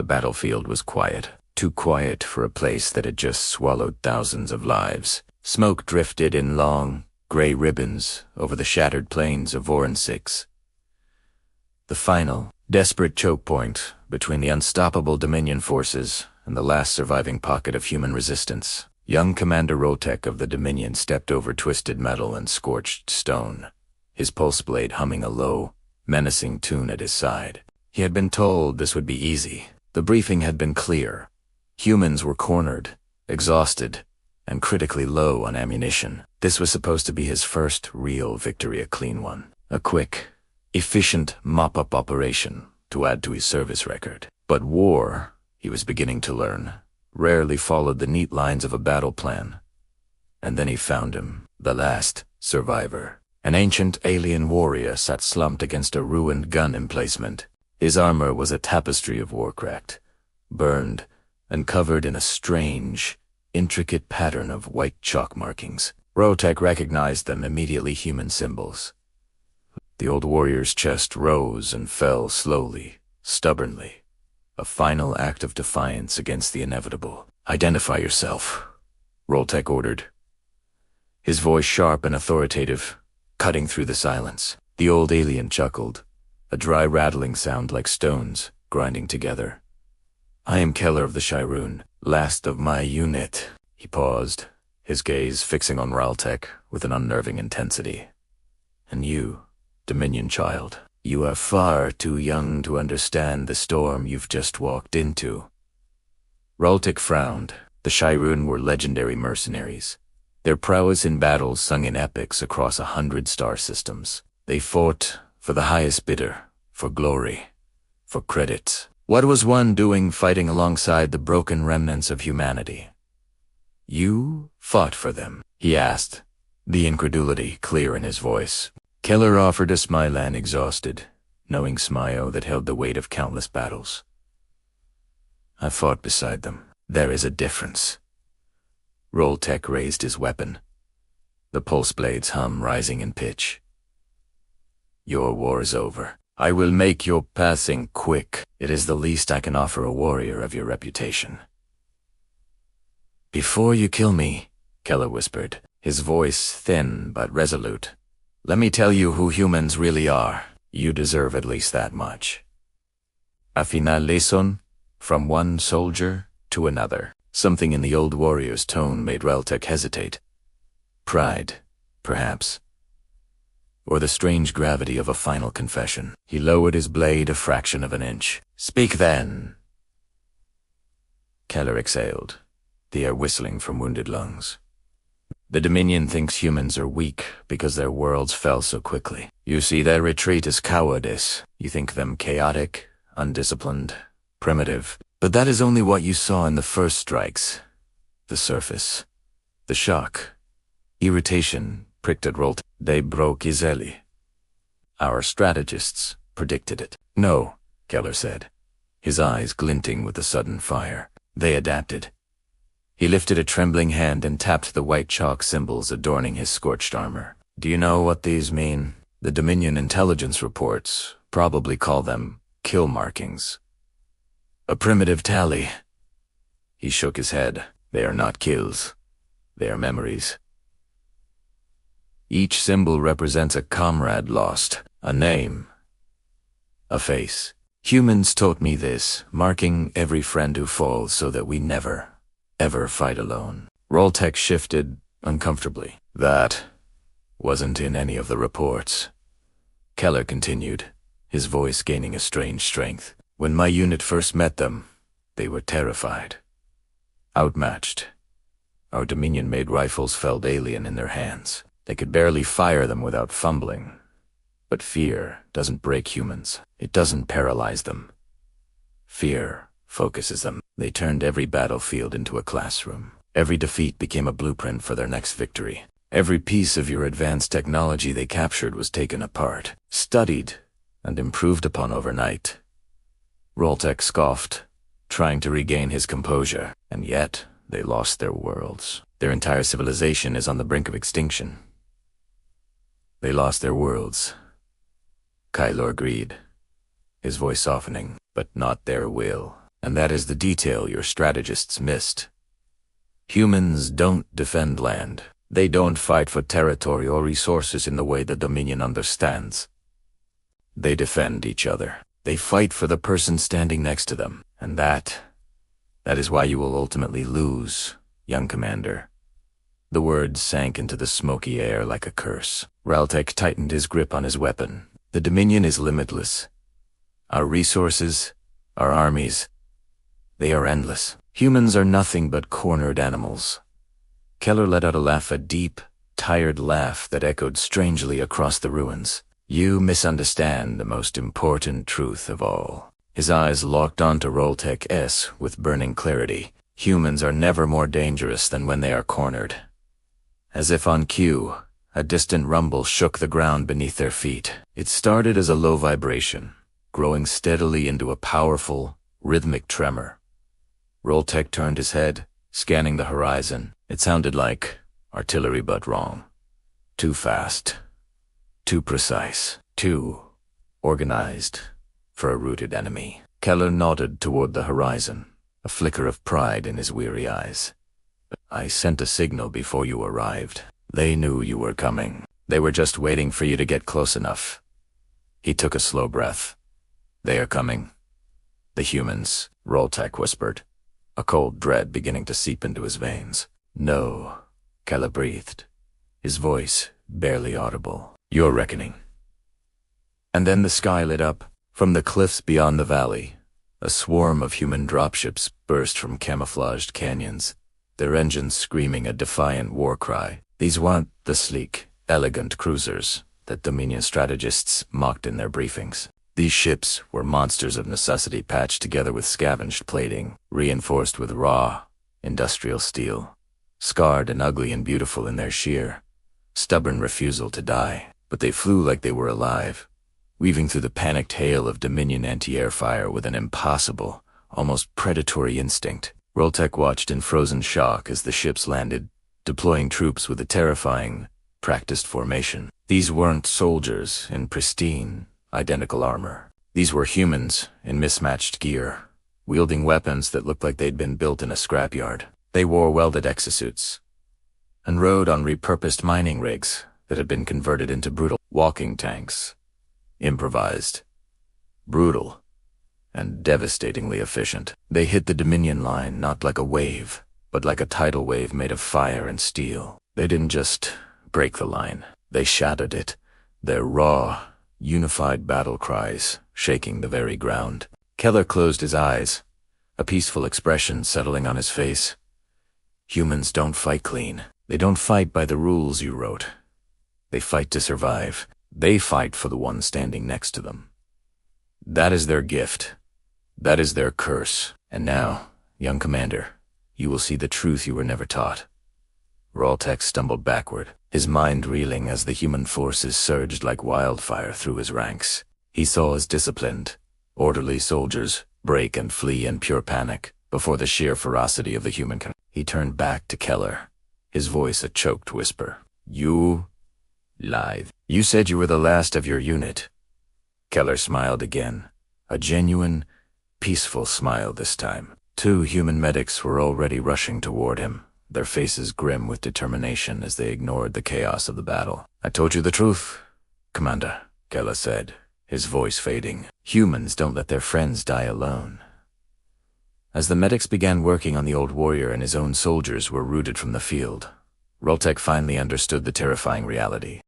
The battlefield was quiet, too quiet for a place that had just swallowed thousands of lives. Smoke drifted in long, gray ribbons over the shattered plains of Voron 6. The final, desperate choke point between the unstoppable Dominion forces and the last surviving pocket of human resistance. Young Commander Roltek of the Dominion stepped over twisted metal and scorched stone, his pulse blade humming a low, menacing tune at his side. He had been told this would be easy. The briefing had been clear. Humans were cornered, exhausted, and critically low on ammunition. This was supposed to be his first real victory, a clean one. A quick, efficient mop-up operation to add to his service record. But war, he was beginning to learn, rarely followed the neat lines of a battle plan. And then he found him, the last survivor. An ancient alien warrior sat slumped against a ruined gun emplacement. His armor was a tapestry of warcraft, burned and covered in a strange, intricate pattern of white chalk markings. Roltek recognized them, immediately human symbols. The old warrior's chest rose and fell slowly, stubbornly, a final act of defiance against the inevitable. "Identify yourself," Roltek ordered, his voice sharp and authoritative, cutting through the silence. The old alien chuckled, a dry rattling sound like stones grinding together. "I am Keller of the Shirun, last of my unit." He paused, his gaze fixing on Roltek with an unnerving intensity. "And you, Dominion child, you are far too young to understand the storm you've just walked into." Roltek frowned. The Shirun were legendary mercenaries. Their prowess in battle sung in epics across 100 star systems. They fought for the highest bidder, for glory, for credit. What was one doing fighting alongside the broken remnants of humanity? "You fought for them?" he asked, the incredulity clear in his voice. Keller offered a smile, an exhausted, knowing smile that held the weight of countless battles. "I fought beside them. There is a difference." Roltek raised his weapon, the pulse blade's hum rising in pitch. "Your war is over. I will make your passing quick. It is the least I can offer a warrior of your reputation." "Before you kill me," Keller whispered, his voice thin but resolute, "let me tell you who humans really are. You deserve at least that much." A final lesson, from one soldier to another. Something in the old warrior's tone made Roltek hesitate. Pride, perhaps. Or the strange gravity of a final confession. He lowered his blade a fraction of an inch. "Speak then." Keller exhaled, the air whistling from wounded lungs. "The Dominion thinks humans are weak because their worlds fell so quickly. You see their retreat as cowardice. You think them chaotic, undisciplined, primitive. But that is only what you saw in the first strikes. The surface. The shock. Irritation pricked at Roltek. They broke easily. Our strategists predicted it." "No," Keller said, his eyes glinting with a sudden fire. "They adapted." He lifted a trembling hand and tapped the white chalk symbols adorning his scorched armor. "Do you know what these mean? The Dominion intelligence reports probably call them kill markings. A primitive tally." He shook his head. "They are not kills. They are memories. Each symbol represents a comrade lost, a name, a face. Humans taught me this, marking every friend who falls so that we never, ever fight alone." Roltek shifted uncomfortably. "That wasn't in any of the reports." Keller continued, his voice gaining a strange strength. "When my unit first met them, they were terrified, outmatched. Our Dominion-made rifles felt alien in their hands. They could barely fire them without fumbling. But fear doesn't break humans. It doesn't paralyze them. Fear focuses them. They turned every battlefield into a classroom. Every defeat became a blueprint for their next victory. Every piece of your advanced technology they captured was taken apart, studied, and improved upon overnight." Roltek scoffed, trying to regain his composure. "And yet, they lost their worlds. Their entire civilization is on the brink of extinction." "They lost their worlds," Kylo agreed, his voice softening, "but not their will. And that is the detail your strategists missed. Humans don't defend land. They don't fight for territory or resources in the way the Dominion understands. They defend each other. They fight for the person standing next to them. And that is why you will ultimately lose, young commander. The words sank into the smoky air like a curse. Raltek tightened his grip on his weapon. The Dominion is limitless. Our resources, our armies, they are endless. Humans are nothing but cornered animals. Keller let out a laugh, a deep, tired laugh that echoed strangely across the ruins. You misunderstand the most important truth of all. His eyes locked onto Roltek S with burning clarity. Humans are never more dangerous than when they are cornered. As if on cue, a distant rumble shook the ground beneath their feet. It started as a low vibration, growing steadily into a powerful, rhythmic tremor. Roltek turned his head, scanning the horizon. It sounded like artillery, but wrong. Too fast, too precise, too organized for a rooted enemy. Keller nodded toward the horizon, a flicker of pride in his weary eyes. I sent a signal before you arrived. They knew you were coming. They were just waiting for you to get close enough. He took a slow breath. They are coming. The humans, Roltek whispered, a cold dread beginning to seep into his veins. No, Keller breathed, his voice barely audible. Your reckoning. And then the sky lit up. From the cliffs beyond the valley, a swarm of human dropships burst from camouflaged canyons, their engines screaming a defiant war cry. These weren't the sleek, elegant cruisers that Dominion strategists mocked in their briefings. These ships were monsters of necessity patched together with scavenged plating, reinforced with raw, industrial steel, scarred and ugly and beautiful in their sheer, stubborn refusal to die. But they flew like they were alive, weaving through the panicked hail of Dominion anti-air fire with an impossible, almost predatory instinct. Roltek watched in frozen shock as the ships landed, deploying troops with a terrifying, practiced formation. These weren't soldiers in pristine, identical armor. These were humans in mismatched gear, wielding weapons that looked like they'd been built in a scrapyard. They wore welded exosuits and rode on repurposed mining rigs that had been converted into brutal walking tanks. Improvised, brutal, and devastatingly efficient. They hit the Dominion line not like a wave, but like a tidal wave made of fire and steel. They didn't just break the line, they shattered it, their raw, unified battle cries shaking the very ground. Keller closed his eyes, a peaceful expression settling on his face. Humans don't fight clean. They don't fight by the rules you wrote. They fight to survive. They fight for the one standing next to them. That is their gift. That is their curse. And now, young commander, you will see the truth you were never taught. Roltek stumbled backward, his mind reeling as the human forces surged like wildfire through his ranks. He saw his disciplined, orderly soldiers break and flee in pure panic before the sheer ferocity of the human. He turned back to Keller, his voice a choked whisper. You lied. You said you were the last of your unit. Keller smiled again, a genuine, peaceful smile this time. Two human medics were already rushing toward him, their faces grim with determination as they ignored the chaos of the battle. I told you the truth, Commander, Keller said, his voice fading. Humans don't let their friends die alone. As the medics began working on the old warrior and his own soldiers were rooted from the field, Roltek finally understood the terrifying reality.